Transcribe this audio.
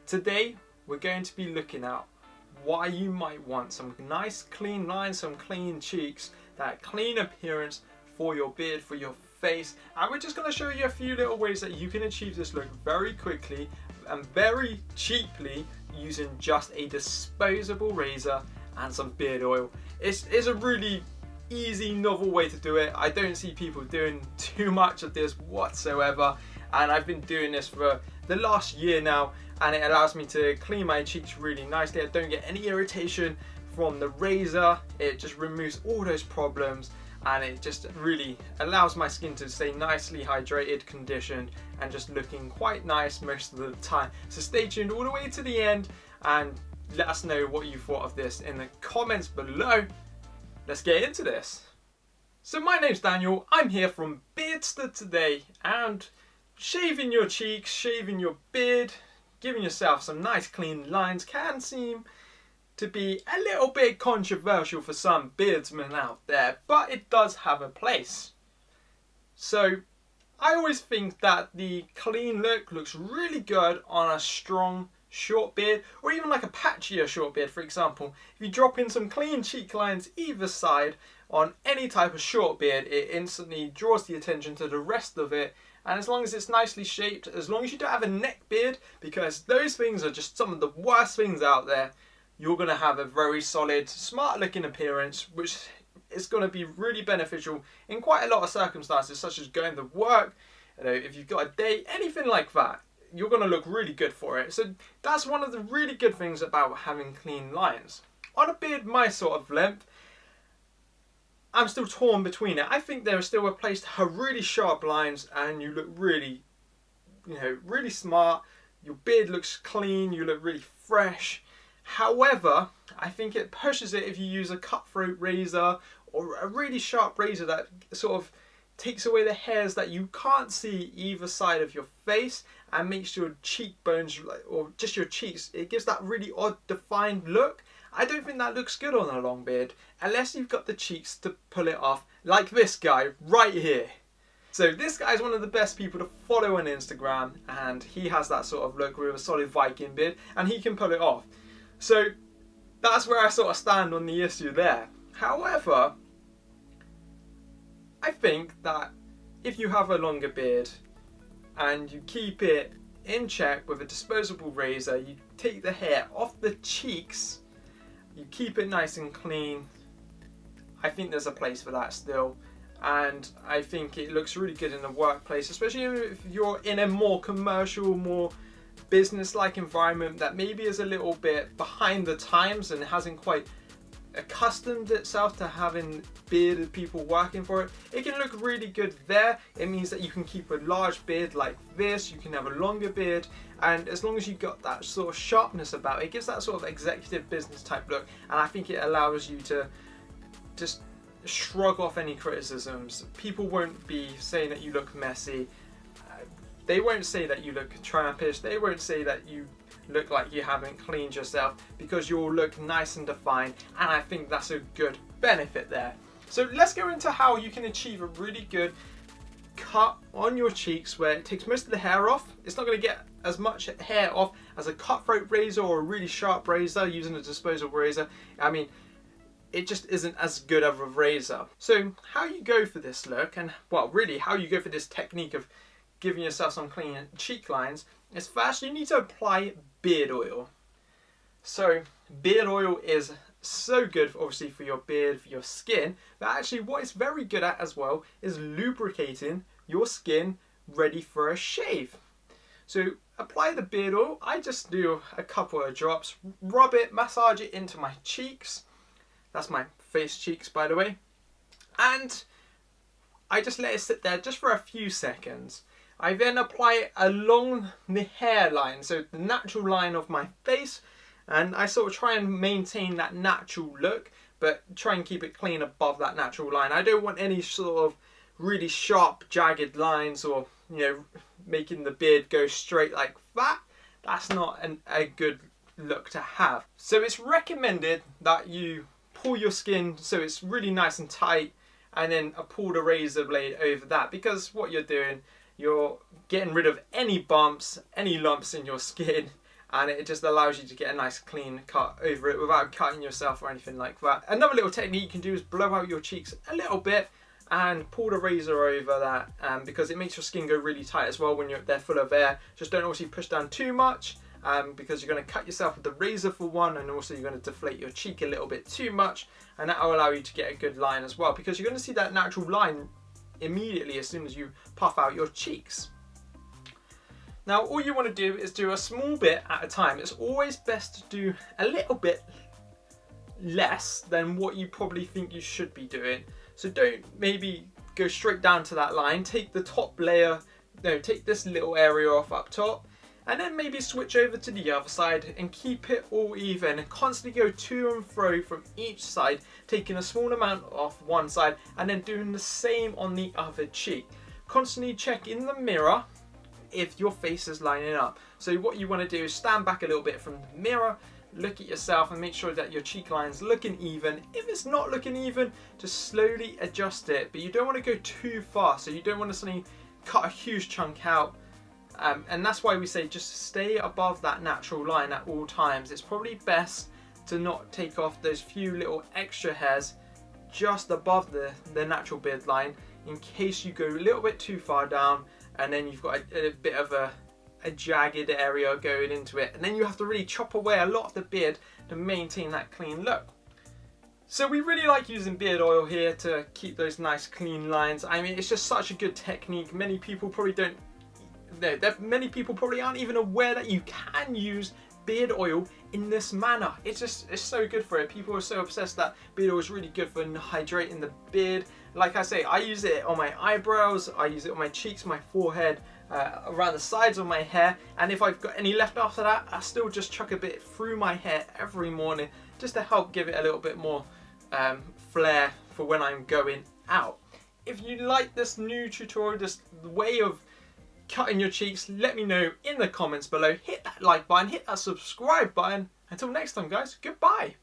Today we're going to be looking at why you might want some nice clean lines, some clean cheeks, that clean appearance for your beard, for your face, and we're just going to show you a few little ways that you can achieve this look very quickly and very cheaply using just a disposable razor and some beard oil. It's a really easy, novel way to do it. I don't see people doing too much of this whatsoever, and I've been doing this for the last year now, and it allows me to clean my cheeks really nicely. I don't get any irritation from the razor. It just removes all those problems, and it just really allows my skin to stay nicely hydrated, conditioned, and just looking quite nice most of the time. So stay tuned all the way to the end and let us know what you thought of this in the comments below. Let's get into this. So my name's Daniel, I'm here from Beardster today, and shaving your cheeks, shaving your beard, giving yourself some nice clean lines can seem to be a little bit controversial for some beardsmen out there, but it does have a place. So I always think that the clean look looks really good on a strong short beard, or even like a patchier short beard. For example, if you drop in some clean cheek lines either side on any type of short beard, it instantly draws the attention to the rest of it. And as long as it's nicely shaped, as long as you don't have a neck beard, because those things are just some of the worst things out there, you're going to have a very solid, smart looking appearance, which is going to be really beneficial in quite a lot of circumstances, such as going to work, you know, if you've got a date, anything like that. You're going to look really good for it. So that's one of the really good things about having clean lines. On a beard my sort of length, I'm still torn between it. I think there is still a place to have really sharp lines and you look really, really smart. Your beard looks clean, you look really fresh. However, I think it pushes it if you use a cutthroat razor or a really sharp razor that sort of takes away the hairs that you can't see either side of your face and makes your cheekbones, or just your cheeks, it gives that really odd defined look. I don't think that looks good on a long beard unless you've got the cheeks to pull it off, like this guy right here. So this guy is one of the best people to follow on Instagram, and he has that sort of look with a solid Viking beard, and he can pull it off. So that's where I sort of stand on the issue there. However, I think that if you have a longer beard and you keep it in check with a disposable razor, you take the hair off the cheeks, you keep it nice and clean, I think there's a place for that still. And I think it looks really good in the workplace, especially if you're in a more commercial, more business-like environment that maybe is a little bit behind the times and hasn't quite accustomed itself to having bearded people working for it. It can look really good there. It means that you can keep a large beard like this, you can have a longer beard, and as long as you've got that sort of sharpness about it, it gives that sort of executive business type look, and I think it allows you to just shrug off any criticisms. People won't be saying that you look messy. They won't say that you look trampish. They won't say that you look like you haven't cleaned yourself, because you'll look nice and defined, and I think that's a good benefit there. So let's go into how you can achieve a really good cut on your cheeks where it takes most of the hair off. It's not going to get as much hair off as a cutthroat razor or a really sharp razor using a disposable razor. I mean, it just isn't as good of a razor. So how you go for this look, and well, really how you go for this technique of giving yourself some clean cheek lines, is first you need to apply beard oil. So beard oil is so good obviously for your beard, for your skin, but actually what it's very good at as well is lubricating your skin ready for a shave. So apply the beard oil. I just do a couple of drops, rub it, massage it into my cheeks. That's my face cheeks, by the way. And I just let it sit there just for a few seconds. I then apply it along the hairline, so the natural line of my face, and I sort of try and maintain that natural look, but try and keep it clean above that natural line. I don't want any sort of really sharp, jagged lines, or making the beard go straight like that. That's not a good look to have. So it's recommended that you pull your skin so it's really nice and tight, and then pull the razor blade over that, because what you're doing, you're getting rid of any bumps, any lumps in your skin, and it just allows you to get a nice clean cut over it without cutting yourself or anything like that. Another little technique you can do is blow out your cheeks a little bit and pull the razor over that, because it makes your skin go really tight as well when they're full of air. Just don't obviously push down too much, because you're going to cut yourself with the razor for one, and also you're going to deflate your cheek a little bit too much, and that will allow you to get a good line as well, because you're going to see that natural line immediately as soon as you puff out your cheeks. Now all you want to do is do a small bit at a time. It's always best to do a little bit less than what you probably think you should be doing. So don't maybe go straight down to that line. Take the top layer, take this little area off up top, and then maybe switch over to the other side and keep it all even, and constantly go to and fro from each side, taking a small amount off one side and then doing the same on the other cheek. Constantly check in the mirror if your face is lining up. So what you want to do is stand back a little bit from the mirror, look at yourself and make sure that your cheek line's looking even. If it's not looking even, just slowly adjust it, but you don't want to go too far, so you don't want to suddenly cut a huge chunk out. And that's why we say just stay above that natural line at all times. It's probably best to not take off those few little extra hairs just above the natural beard line, in case you go a little bit too far down and then you've got a bit of a jagged area going into it, and then you have to really chop away a lot of the beard to maintain that clean look. So we really like using beard oil here to keep those nice clean lines. I mean, it's just such a good technique. Many people probably aren't even aware that you can use beard oil in this manner. It's so good for it. People are so obsessed that beard oil is really good for hydrating the beard. Like I say, I use it on my eyebrows, I use it on my cheeks, my forehead, around the sides of my hair, and if I've got any left after that, I still just chuck a bit through my hair every morning just to help give it a little bit more flair for when I'm going out. If you like this new tutorial, this way of cutting your cheeks, let me know in the comments below. Hit that like button, hit that subscribe button. Until next time guys, goodbye.